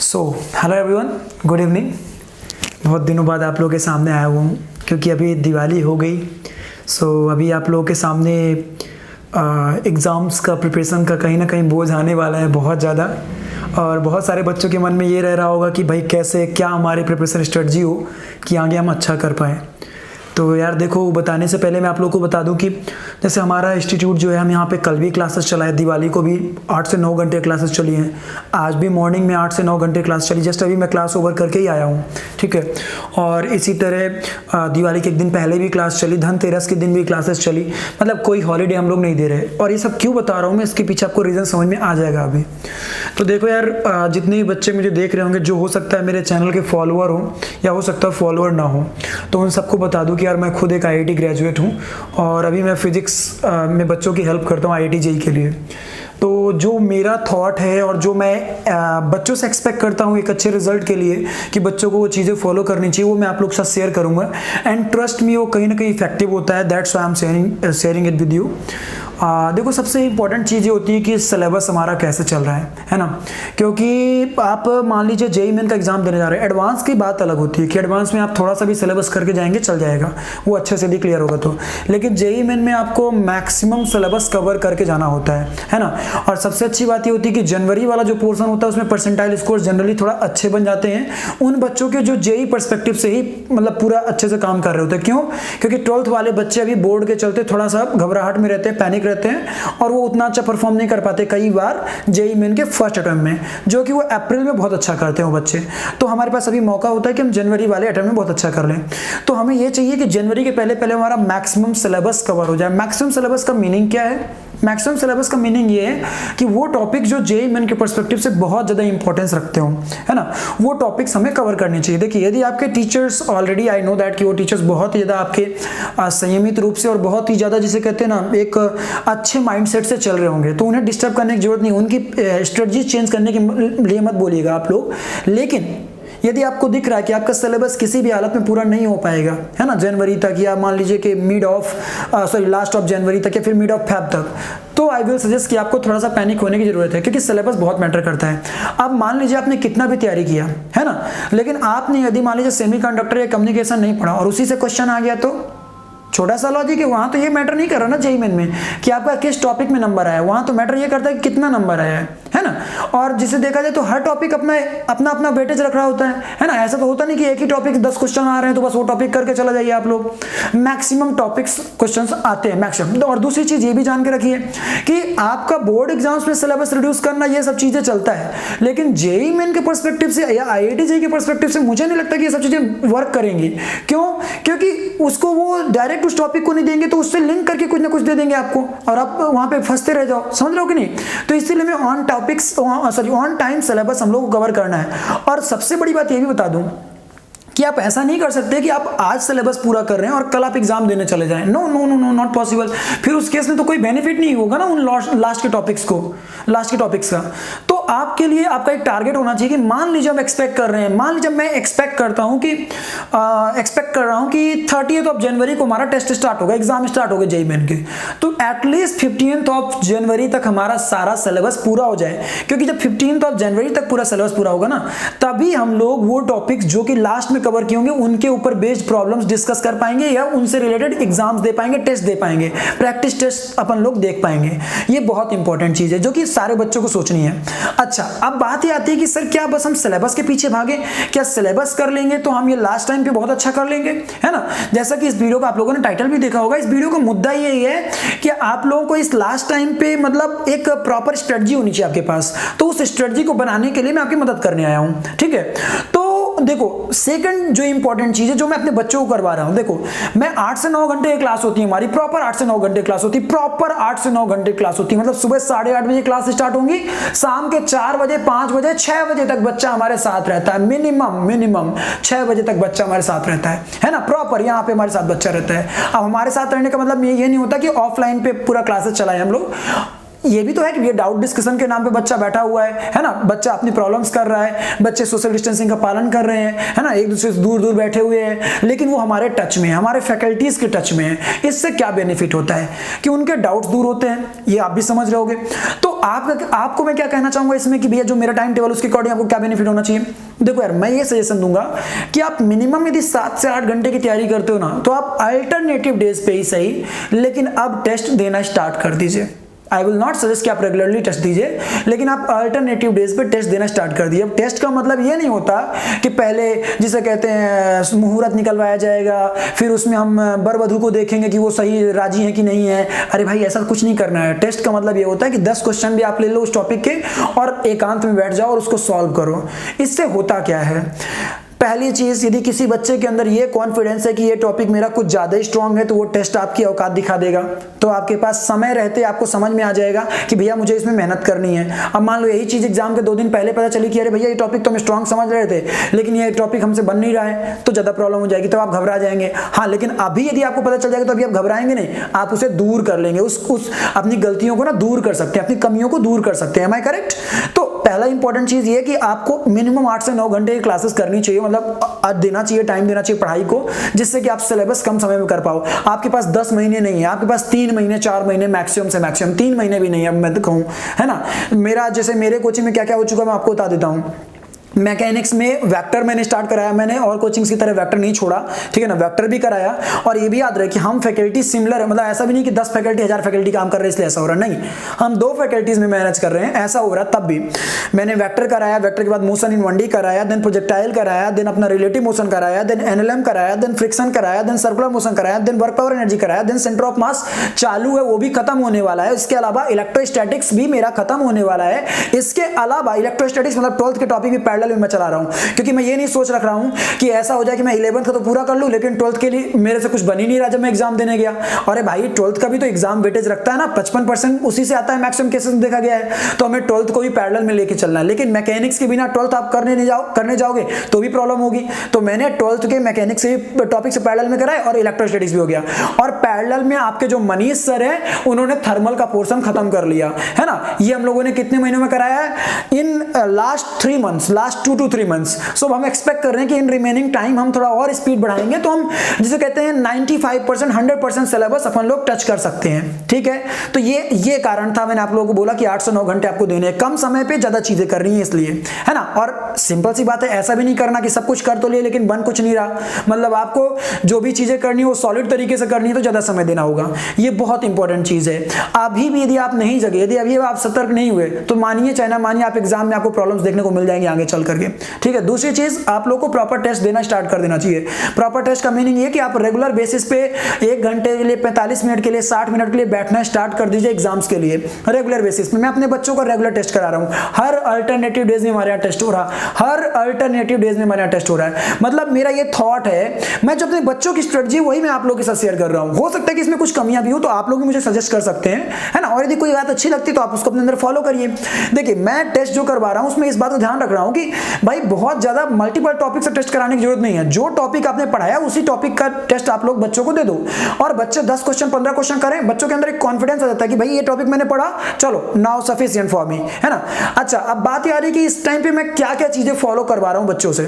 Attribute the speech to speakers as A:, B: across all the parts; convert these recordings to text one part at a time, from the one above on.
A: Hello everyone, good evening. बहुत दिनों बाद आप लोगों के सामने आया हुआ हूँ क्योंकि अभी दिवाली हो गई। अभी आप लोगों के सामने एग्ज़ाम्स का प्रिपरेशन का कहीं ना कहीं बोझ आने वाला है बहुत ज़्यादा। और बहुत सारे बच्चों के मन में ये रह रहा होगा कि भाई कैसे क्या हमारी प्रिपरेशन स्ट्रेटजी हो कि आगे हम अच्छा कर पाएँ। तो यार देखो, बताने से पहले मैं आप लोगों को बता दूं कि जैसे हमारा इंस्टीट्यूट जो है, हम यहाँ पे कल भी क्लासेस चलाए, दिवाली को भी 8 से 9 घंटे क्लासेस चली हैं। आज भी मॉर्निंग में 8 से 9 घंटे क्लास चली, जस्ट अभी मैं क्लास ओवर करके ही आया हूँ, ठीक है। और इसी तरह दिवाली के एक दिन पहले भी क्लास चली, धनतेरस के दिन भी क्लासेस चली, मतलब कोई हॉलीडे हम लोग नहीं दे रहे। और ये सब क्यों बता रहा हूँ मैं, इसके पीछे आपको रीज़न समझ में आ जाएगा अभी। तो देखो यार, जितने भी बच्चे मुझे देख रहे होंगे, जो हो सकता है मेरे चैनल के फॉलोअर हो या हो सकता है फॉलोअर ना हो, तो उन सबको बता दूं कि यार मैं खुद एक आईआईटी ग्रेजुएट हूं और अभी मैं फिजिक्स में बच्चों की हेल्प करता हूं आईआईटी जेईई के लिए। तो जो मेरा थॉट है और जो मैं बच्चों से एक्सपेक्ट करता हूँ एक अच्छे रिजल्ट के लिए कि बच्चों को वो चीज़ें फॉलो करनी चाहिए, वो मैं आप लोग के साथ शेयर करूँगा। एंड ट्रस्ट मी, वो कहीं ना कहीं इफेक्टिव होता है। That's why I am sharing it with you. देखो, सबसे इंपॉर्टेंट चीज़ ये होती है कि सिलेबस हमारा कैसे चल रहा है ना। क्योंकि आप मान लीजिए जेईई मेन का एग्जाम देने जा रहे हैं, एडवांस की बात अलग होती है कि एडवांस में आप थोड़ा सा भी सिलेबस करके जाएंगे चल जाएगा, वो अच्छे से भी क्लियर होगा तो। लेकिन जेईई मेन में आपको मैक्सिमम सिलेबस कवर करके जाना होता है ना। और सबसे अच्छी बात ये होती है कि जनवरी वाला जो पोर्शन होता है उसमें परसेंटाइल स्कोर जनरली थोड़ा अच्छे बन जाते हैं उन बच्चों के जो जेईई पर्सपेक्टिव से ही मतलब पूरा अच्छे से काम कर रहे होते हैं। क्यों? क्योंकि 12th वाले बच्चे अभी बोर्ड के चलते थोड़ा सा घबराहट में रहते हैं, पैनिक रहते हैं और वो उतना अच्छा परफॉर्म नहीं कर पाते कई बार जेईई मेन के फर्स्ट अटेम्प्ट में, जो कि वो अप्रैल में बहुत अच्छा करते हैं वो बच्चे। तो हमारे पास अभी मौका होता है कि हम जनवरी वाले अटेम्प्ट में बहुत अच्छा कर लें। तो हमें ये चाहिए कि जनवरी के पहले पहले हमारा मैक्सिमम सिलेबस कवर हो जाए। मैक्सिमम सिलेबस का मीनिंग क्या है? मैक्सिमम सिलेबस का मीनिंग ये है कि वो टॉपिक जो जेईई मेन के पर्सपेक्टिव से बहुत ज़्यादा इंपॉर्टेंस रखते हो, है ना, वो टॉपिक्स हमें कवर करने चाहिए। देखिए, यदि आपके teachers already, I know that कि वो टीचर्स बहुत ही ज़्यादा आपके संयमित रूप से और बहुत ही ज़्यादा जिसे कहते हैं ना एक अच्छे माइंडसेट से चल रहे होंगे, तो उन्हें डिस्टर्ब करने की जरूरत नहीं, उनकी स्ट्रेटजी चेंज करने के लिए मत बोलिएगा आप लोग। लेकिन यदि आपको दिख रहा है कि आपका सिलेबस किसी भी हालत में पूरा नहीं हो पाएगा, है ना, जनवरी तक, या मान लीजिए कि लास्ट ऑफ जनवरी तक या फिर मिड ऑफ फेब तक, तो आई विल सजेस्ट कि आपको थोड़ा सा पैनिक होने की जरूरत है, क्योंकि सिलेबस बहुत मैटर करता है। अब मान लीजिए आपने कितना भी तैयारी किया, है ना, लेकिन आपने यदि मान लीजिए सेमीकंडक्टर या कम्युनिकेशन नहीं पढ़ा और उसी से क्वेश्चन आ गया, तो छोटा सा लॉजिक है, वहां तो ये मैटर नहीं कर रहा ना जेईई मेन में कि आपका किस टॉपिक में नंबर आया, वहां तो मैटर ये करता है कि कितना नंबर आया है ना। और जिसे देखा जाए तो हर टॉपिक अपना अपना वेटेज रख रहा होता है ना। ऐसा तो होता नहीं कि एक ही टॉपिक 10 क्वेश्चन आ रहे हैं तो बस वो टॉपिक करके चला जाइए आप लोग। मैक्सिमम टॉपिक्स क्वेश्चंस आते हैं मैक्सिमम। और दूसरी चीज ये भी जान के रखिए कि आपका बोर्ड एग्जाम्स में सिलेबस रिड्यूस करना, ये सब चीजें चलता है, लेकिन जेईई मेन के पर्सपेक्टिव से या आईआईटी जेईई के पर्सपेक्टिव से मुझे नहीं लगता कि ये सब चीजें वर्क करेंगी। क्यों? क्योंकि उसको वो डायरेक्ट उस टॉपिक को नहीं देंगे, तो उससे लिंक करके कुछ ना कुछ दे देंगे आपको और आप वहां पे फंसते रह जाओ। समझ रहे हो कि नहीं? तो इसीलिए मैं ऑन टाइम सिलेबस हम लोग को कवर करना है। और सबसे बड़ी बात ये भी बता दूं कि आप ऐसा नहीं कर सकते कि आप आज सिलेबस पूरा कर रहे हैं और कल आप एग्जाम देने चले जाएं। No no no no, not possible. फिर उस केस में तो कोई बेनिफिट नहीं होगा ना उन लास्ट के टॉपिक्स का। तो आपके लिए आपका एक टारगेट होना चाहिए कि मान लीजिए हम एक्सपेक्ट कर रहे हैं, मान लीजिए मैं एक्सपेक्ट कर रहा हूं कि 30th ऑफ जनवरी को हमारा टेस्ट स्टार्ट होगा, एग्जाम स्टार्ट होगा जेईई मेन के, तो एटलीस्ट 15th ऑफ जनवरी तक हमारा सारा सिलेबस पूरा हो जाए। क्योंकि जब 15th ऑफ जनवरी तक पूरा सिलेबस पूरा होगा ना, तभी हम लोग वो टॉपिक्स जो कि लास्ट में कवर किए होंगे उनके ऊपर बेस्ड प्रॉब्लम्स डिस्कस कर पाएंगे या उनसे रिलेटेड एग्जाम्स दे पाएंगे, टेस्ट दे पाएंगे, प्रैक्टिस टेस्ट अपन लोग देख पाएंगे। ये बहुत इंपॉर्टेंट चीज है जो कि सारे बच्चों को सोचनी है। अच्छा, अब बात ये आती है कि सर क्या बस हम सिलेबस के पीछे भागे? क्या सिलेबस कर लेंगे तो हम ये लास्ट टाइम पे बहुत अच्छा कर लेंगे, है ना? जैसा कि इस वीडियो का आप लोगों ने टाइटल भी देखा होगा, इस वीडियो का मुद्दा यही है कि आप लोगों को इस लास्ट टाइम पे मतलब एक प्रॉपर स्ट्रेटजी होनी चाहिए आपके पास। तो उस स्ट्रेटजी को बनाने के लिए मैं आपकी मदद करने आया हूं, ठीक है। तो देखो, सेकंड जो इंपॉर्टेंट चीज है जो मैं अपने बच्चों को करवा रहा हूं, देखो मैं 8 से 9 घंटे की क्लास होती है हमारी, प्रॉपर 8 से 9 घंटे क्लास होती है, प्रॉपर 8 से 9 घंटे क्लास होती है। मतलब सुबह 8:30 बजे क्लास स्टार्ट होंगी, शाम के 4 बजे 5 बजे 6 बजे तक बच्चा हमारे साथ रहता है। मिनिमम 6 बजे तक बच्चा हमारे साथ रहता है ना, प्रॉपर यहाँ पे हमारे साथ बच्चा रहता है। अब हमारे साथ रहने का मतलब ये नहीं होता कि ऑफलाइन पे पूरा क्लासेस चलाए हम लोग। ये भी तो है कि ये डाउट डिस्कशन के नाम पे बच्चा बैठा हुआ है ना, बच्चा अपनी प्रॉब्लम्स कर रहा है, बच्चे सोशल डिस्टेंसिंग का पालन कर रहे हैं, है ना, एक दूसरे से दूर दूर बैठे हुए हैं, लेकिन वो हमारे टच में है, हमारे फैकल्टीज के टच में है। इससे क्या बेनिफिट होता है कि उनके डाउट्स दूर होते हैं, ये आप भी समझ रहे होगे। तो आपको मैं क्या कहना चाहूंगा इसमें कि भैया जो मेरा टाइम टेबल उसके अकॉर्डिंग आपको क्या बेनिफिट होना चाहिए। देखो यार, मैं ये सजेशन दूंगा कि आप मिनिमम यदि 7 से 8 घंटे की तैयारी करते हो ना, तो आप अल्टरनेटिव डेज पे ही सही, लेकिन अब टेस्ट देना स्टार्ट कर दीजिए। आई विल नॉट सजेस्ट कि आप रेगुलरली टेस्ट दीजिए, लेकिन आप अल्टरनेटिव डेज पे टेस्ट देना स्टार्ट कर दिए। अब टेस्ट का मतलब ये नहीं होता कि पहले जिसे कहते हैं मुहूर्त निकलवाया जाएगा, फिर उसमें हम वर वधू को देखेंगे कि वो सही राजी है कि नहीं है। अरे भाई, ऐसा कुछ नहीं करना है। टेस्ट का मतलब ये होता है कि 10 क्वेश्चन भी आप ले लो उस टॉपिक के और एकांत में बैठ जाओ और उसको सॉल्व करो। इससे होता क्या है, पहली चीज, यदि किसी बच्चे के अंदर ये कॉन्फिडेंस है कि ये टॉपिक मेरा कुछ ज्यादा ही स्ट्रांग है, तो वो टेस्ट आपकी औकात दिखा देगा। तो आपके पास समय रहते आपको समझ में आ जाएगा कि भैया मुझे इसमें मेहनत करनी है। अब मान लो यही चीज एग्जाम के 2 दिन पहले पता चली कि अरे भैया ये टॉपिक तो हम स्ट्रांग समझ रहे थे, लेकिन ये टॉपिक हमसे बन नहीं रहा है, तो ज्यादा प्रॉब्लम हो जाएगी, तो आप घबरा जाएंगे। हाँ, लेकिन अभी यदि आपको पता चल जाएगा तो अभी आप घबराएंगे नहीं, आप उसे दूर कर लेंगे, उस अपनी गलतियों को ना दूर कर सकते हैं, अपनी कमियों को दूर कर सकते हैं। Am I correct? तो पहला इंपॉर्टेंट चीज ये कि आपको मिनिमम 8 से 9 घंटे की क्लासेस करनी चाहिए, मतलब देना चाहिए, टाइम देना चाहिए पढ़ाई को, जिससे कि आप सिलेबस कम समय में कर पाओ। आपके पास 10 महीने नहीं है, आपके पास 3 महीने 4 महीने मैक्सिमम से मैक्सिमम, 3 महीने भी नहीं है मैं तो कहूं, है ना। मेरे कोचिंग में क्या क्या हो चुका है मैं आपको बता देता हूं। मैकेनिक्स में वेक्टर मैंने स्टार्ट कराया मैंने, और कोचिंग्स की तरह वेक्टर नहीं छोड़ा, ठीक है ना, वेक्टर भी कराया। और ये भी याद रहे कि हम फैकल्टी सिमिलर है, मतलब ऐसा भी नहीं कि 10 फैकल्टी 1000 फैकल्टी काम कर रहे हैं इसलिए ऐसा हो रहा है, नहीं, हम 2 फैकल्टीज में मैनेज कर रहे हैं, ऐसा हो रहा है। तब भी मैंने वेक्टर कराया, वेक्टर के बाद मोशन इन 1D कराया, देन प्रोजेक्टाइल कराया, देन अपना रिलेटिव मोशन कराया, देन एनएलएम कराया, देन फ्रिक्शन कराया, देन सर्कुलर मोशन कराया, देन वर्क पावर एनर्जी कराया, देन सेंटर ऑफ मास चालू है, वो भी खत्म होने वाला है। इसके अलावा इलेक्ट्रोस्टैटिक्स भी मेरा खत्म होने वाला है। इसके अलावा इलेक्ट्रोस्टैटिक्स मतलब 12th के टॉपिक भी पैरेलल में मैं चला रहा हूं, क्योंकि मैं ये नहीं सोच रख रहा हूं कि ऐसा हो जाए कि मैं 11th का तो पूरा कर लूं, लेकिन 12th के लिए मेरे से कुछ बन ही नहीं रहा जब मैं एग्जाम देने गया। अरे भाई, 12th का भी तो एग्जाम वेटेज रखता है ना, 55% उसी से आता है, मैक्सिमम केसेस में देखा गया है। तो हमें 12th को भी पैरेलल में लेके चलना है, लेकिन मैकेनिक्स के बिना 12th आप करने जाओगे तो भी प्रॉब्लम होगी। तो मैंने 12th के मैकेनिक्स से टॉपिक से पैरेलल में कराए और इलेक्ट्रोस्टैटिक्स भी हो गया। और पैरेलल में आपके जो मनीष सर है उन्होंने थर्मल का पोर्शन खत्म कर लिया, है ना। ये हम लोगों ने कितने महीनों में कराया है? In last 3 months, last 2 to 3 months. So हम एक्सपेक्ट कर रहे हैं कि इन रिमेनिंग टाइम हम थोड़ा और स्पीड बढ़ाएंगे, तो हम जिसे कहते हैं 95% 100% सिलेबस अपन लोग टच कर सकते हैं, ठीक है। तो ये कारण था, मैंने आप लोगों को बोला कि 8 से 9 घंटे आपको देने हैं, कम समय पे ज्यादा चीजें करनी है इसलिए, है ना। और सिंपल सी बात है, ऐसा भी नहीं करना कि सब कुछ कर तो लिए लेकिन बन कुछ नहीं रहा। मतलब आपको जो भी चीजें करनी है वो सॉलिड तरीके से करनी है, तो ज्यादा समय देना होगा। ये बहुत इंपॉर्टेंट चीज है। अभी भी यदि आप नहीं जगे, यदि अभी आप सतर्क नहीं हुए, तो मानिए चाहे ना मानिए, आप एग्जाम में आपको प्रॉब्लम्स देखने को मिल जाएंगे आगे चल करके, ठीक है। दूसरी चीज, आप लोग को प्रॉपर टेस्ट देना स्टार्ट कर देना चाहिए। प्रॉपर टेस्ट का मीनिंग ये कि आप रेगुलर बेसिस पे 1 घंटे के लिए, 45 मिनट के लिए, 60 मिनट के लिए बैठना स्टार्ट कर दीजिए एग्जाम्स के लिए, रेगुलर बेसिस पे। मैं अपने बच्चों का रेगुलर टेस्ट करा रहा हूं, हर अल्टरनेटिव डेज में हमारे यहाँ टेस्ट हो रहा, हर अल्टरनेटिव डेज में हमारे यहाँ टेस्ट हो रहा है। मतलब मेरा ये थॉट है, मैं जो अपने बच्चों की स्ट्रेटजी वही मैं आप लोगों के साथ शेयर कर रहा हूं। हो सकता है कि इसमें कुछ कमियां भी हो, तो आप लोग भी मुझे सजेस्ट कर सकते हैं, है ना। और यदि कोई बात अच्छी लगती तो आप उसको अपने अंदर फॉलो करिए। देखिए, मैं टेस्ट जो करवा रहा हूं उसमें इस बात का ध्यान रख रहा हूं कि भाई बहुत ज्यादा मल्टीपल टॉपिक से टेस्ट कराने की जरूरत नहीं है। जो टॉपिक आपने पढ़ाया उसी टॉपिक का टेस्ट आप लोग बच्चों को दे दो, और बच्चे 10 क्वेश्चन 15 क्वेश्चन करें, बच्चों के अंदर एक कॉन्फिडेंस आ जाता है कि भाई ये टॉपिक मैंने पढ़ा, चलो नाउ सफिशिएंट फॉर मी, है ना। अच्छा, अब बात ये आ रही है कि इस टाइम पे मैं क्या क्या चीजें फॉलो करवा रहा हूं बच्चों से।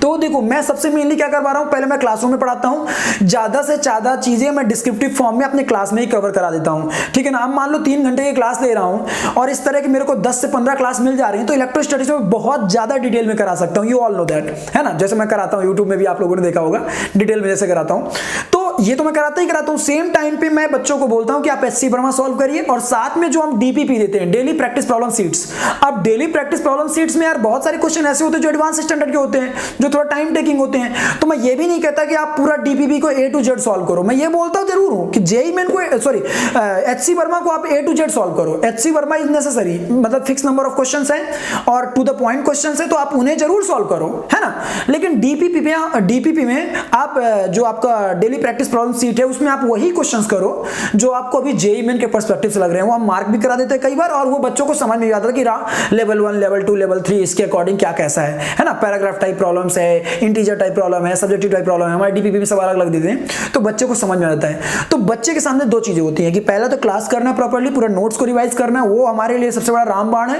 A: तो देखो, मैं सबसे मेनली क्या करवा रहा हूं, पहले मैं क्लासों में पढ़ाता हूं, ज्यादा से ज्यादा चीजें मैं डिस्क्रिप्टिव फॉर्म में अपने क्लास में ही कवर करा देता हूं, ठीक है ना। अब मान लो 3 घंटे की क्लास ले रहा हूं और इस तरह की मेरे को 10 से 15 क्लास मिल जा रही है, तो इलेक्ट्रोस्टैटिक्स में बहुत ज्यादा डिटेल में करा सकता हूं, यू ऑल नो दैट, है ना। जैसे मैं कराता हूं यूट्यूब में भी, आप लोगों ने देखा होगा डिटेल में जैसे कराता हूं, तो ये तो मैं कराता ही कराता हूं। सेम टाइम पे मैं बच्चों को बोलता हूं कि आप एचसी वर्मा सॉल्व करिए, और साथ में जो हम डीपीपी देते हैं, डेली प्रैक्टिस प्रॉब्लम शीट्स। अब डेली प्रैक्टिस प्रॉब्लम शीट्स में यार बहुत सारे क्वेश्चन ऐसे होते हैं जो एडवांस स्टैंडर्ड के होते हैं, जो थोड़ा टाइम टेकिंग होते हैं। तो मैं ये भी नहीं कहता कि आप पूरा डीपीपी को A to Z सॉल्व करो, मैं ये बोलता हूं जरूर हूं कि जेई मेन को एचसी वर्मा को आप A to Z सॉल्व करो। एचसी वर्मा इज नेसेसरी, मतलब फिक्स नंबर ऑफ क्वेश्चंस हैं और टू द पॉइंट क्वेश्चंस हैं, तो आप उन्हें जरूर सॉल्व करो, है ना। लेकिन डीपीपी में आप जो आपका डेली प्रैक्टिस प्रॉब्लम सीट है उसमें आप वही क्वेश्चंस करो जो आपको अभी जेईई मेन के पर्सपेक्टिव से लग रहे हैं, वो हम मार्क भी करा देते हैं कई बार, और वो बच्चों को समझ में आता है कि लेवल 1, लेवल 2, लेवल 3 इसके अकॉर्डिंग क्या कैसा है ना। पैराग्राफ टाइप प्रॉब्लम्स है, इंटीजर टाइप प्रॉब्लम है, सब्जेक्टिव टाइप प्रॉब्लम है, हमारे डीपीपी में सब अलग अलग देते हैं, तो बच्चे को समझ में आता है। तो बच्चे के सामने दो चीजें होती हैं कि पहला तो क्लास करना प्रॉपर्ली, पूरा नोट्स को रिवाइज करना, वो हमारे लिए सबसे बड़ा रामबाण है,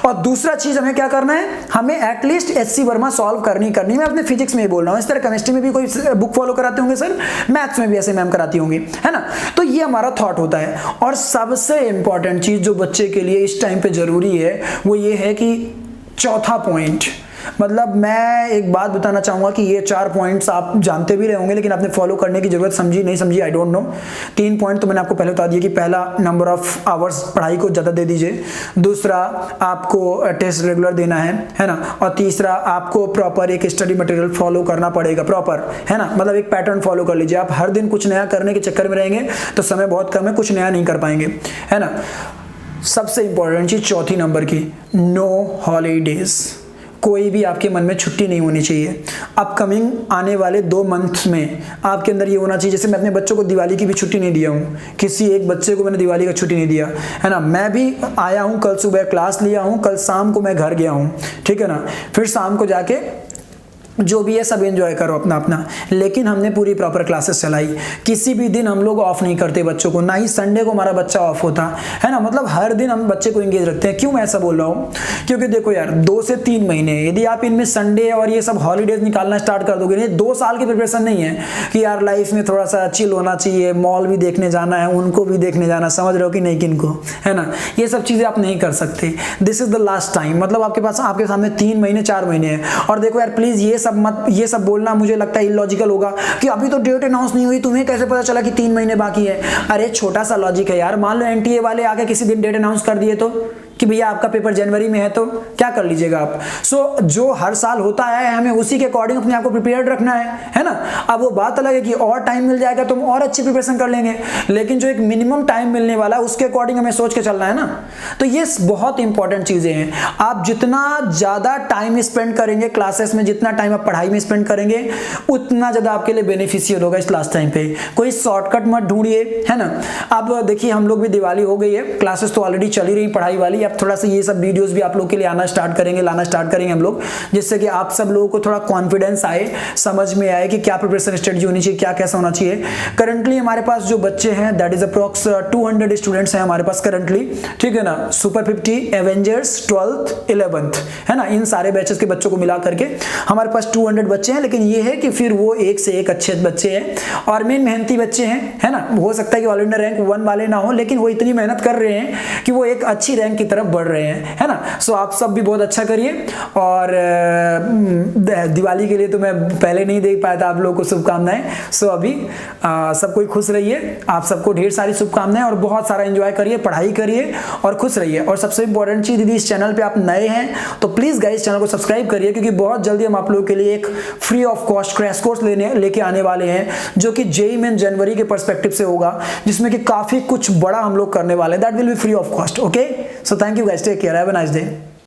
A: और दूसरा चीज हमें क्या करना है, हमें एटलीस्ट एचसी वर्मा सॉल्व करनी। मैं अपने फिजिक्स में ही बोल रहा हूं, इस तरह केमिस्ट्री में भी कोई बुक फॉलो कराते होंगे सर, मैथ्स में भी ऐसे मैम कराती होंगी, है ना। तो ये हमारा थॉट होता है। और सबसे इंपॉर्टेंट चीज जो बच्चे के लिए इस टाइम पे जरूरी है वो ये है कि चौथा पॉइंट, मतलब मैं एक बात बताना चाहूंगा कि ये 4 पॉइंट्स आप जानते भी रहे होंगे लेकिन आपने फॉलो करने की जरूरत समझी नहीं समझी आई डोंट नो। 3 पॉइंट तो मैंने आपको पहले बता दिया कि पहला, नंबर ऑफ आवर्स पढ़ाई को ज़्यादा दे दीजिए, दूसरा आपको टेस्ट रेगुलर देना है ना, और तीसरा आपको प्रॉपर एक स्टडी मटेरियल फॉलो करना पड़ेगा प्रॉपर, है ना, मतलब एक पैटर्न फॉलो कर लीजिए। आप हर दिन कुछ नया करने के चक्कर में रहेंगे तो समय बहुत कम है, कुछ नया नहीं कर पाएंगे, है ना। सबसे इंपॉर्टेंट चीज चौथी नंबर की, नो हॉलीडेज, कोई भी आपके मन में छुट्टी नहीं होनी चाहिए। अपकमिंग आने वाले 2 मंथ में आपके अंदर ये होना चाहिए, जैसे मैं अपने बच्चों को दिवाली की भी छुट्टी नहीं दिया हूँ, किसी एक बच्चे को मैंने दिवाली का छुट्टी नहीं दिया, है ना। मैं भी आया हूँ, कल सुबह क्लास लिया हूँ, कल शाम को मैं घर गया हूँ, ठीक है ना, फिर शाम को जाके जो भी है सब एंजॉय करो अपना अपना, लेकिन हमने पूरी प्रॉपर क्लासेस चलाई। किसी भी दिन हम लोग ऑफ नहीं करते बच्चों को, ना ही संडे को हमारा बच्चा ऑफ होता है ना, मतलब हर दिन हम बच्चे को एंगेज रखते हैं। क्यों मैं ऐसा बोल रहा हूँ, क्योंकि देखो यार 2 से 3 महीने यदि आप इनमें संडे और ये सब हॉलीडेज निकालना स्टार्ट कर दोगे, 2 साल की प्रिपरेशन नहीं है कि यार लाइफ में थोड़ा सा चिल होना चाहिए, मॉल भी देखने जाना है, उनको भी देखने जाना, समझ रहे हो कि नहीं किनको, है ना, ये सब चीजें आप नहीं कर सकते। This is the last time, मतलब आपके सामने 3 महीने 4 महीने हैं। और देखो यार प्लीज ये सब बोलना मुझे लगता है इलॉजिकल होगा कि अभी तो डेट अनाउंस नहीं हुई, तुम्हें कैसे पता चला कि 3 महीने बाकी है। अरे छोटा सा लॉजिक है यार, मान लो एनटीए वाले आके किसी दिन डेट अनाउंस कर दिए तो कि भैया आपका पेपर जनवरी में है, तो क्या कर लीजिएगा आप। जो हर साल होता है हमें उसी के अकॉर्डिंग अपने आप को प्रिपेयर्ड रखना है ना। अब वो बात अलग है कि और टाइम मिल जाएगा तो हम और अच्छी प्रिपरेशन कर लेंगे, लेकिन जो एक मिनिमम टाइम मिलने वाला है उसके अकॉर्डिंग हमें सोच के चलना है ना। तो ये बहुत इंपॉर्टेंट चीजें हैं। आप जितना ज्यादा टाइम स्पेंड करेंगे क्लासेस में, जितना टाइम आप पढ़ाई में स्पेंड करेंगे, उतना ज्यादा आपके लिए बेनिफिशियल होगा इस लास्ट टाइम पे। कोई शॉर्टकट मत ढूंढिए, है ना। अब देखिए हम लोग भी, दिवाली हो गई है, क्लासेस तो ऑलरेडी चल ही रही पढ़ाई वाली, अब थोड़ा सा ये सब वीडियोस भी आप लोग के लिए लाना स्टार्ट करेंगे हम लोग, जिससे कि आप सब लोगों को थोड़ा कॉन्फिडेंस आए, समझ में आए कि क्या प्रिपरेशन स्ट्रेटजी होनी चाहिए, क्या कैसा होना चाहिए। करंटली हमारे पास जो बच्चे हैं दैट इज अप्रॉक्स 200 स्टूडेंट्स हैं हमारे पास करंटली, ठीक है ना। सुपर 50, एवेंजर्स, 12th 11th, है ना, इन सारे बैचेस के बच्चों को मिला करके हमारे पास 200 बच्चे हैं। लेकिन ये है कि फिर वो एक से एक अच्छे बच्चे हैं और मेन मेहनती बच्चे हैं, है ना। हो सकता है कि ऑल इंडिया रैंक 1 वाले ना हो, लेकिन वो इतनी मेहनत कर रहे हैं कि वो एक अच्छी रैंक की तरफ बढ़ रहे हैं, है ना। सो आप सब भी बहुत अच्छा करिए। और दिवाली के लिए तो मैं पहले नहीं देख पाया था आप लोगों को शुभकामनाएं। सो अभी सब कोई खुश रहिए, आप सबको ढेर सारी शुभकामनाएं और बहुत सारा एंजॉय करिए, पढ़ाई करिए और खुश रहिए। और सबसे इंपॉर्टेंट चीज, यदि इस चैनल पे आप नए हैं तो प्लीज गाइस चैनल को सब्सक्राइब करिए, क्योंकि बहुत जल्दी हम आप लोगों के लिए एक free of cost crash course लेके आने वाले हैं, जो कि जेईई मेन जनवरी के पर्सपेक्टिव से होगा, जिसमें कि काफी कुछ बड़ा हम लोग करने वाले हैं। That will be free of cost. Okay, so thank you guys, take care, have a nice day.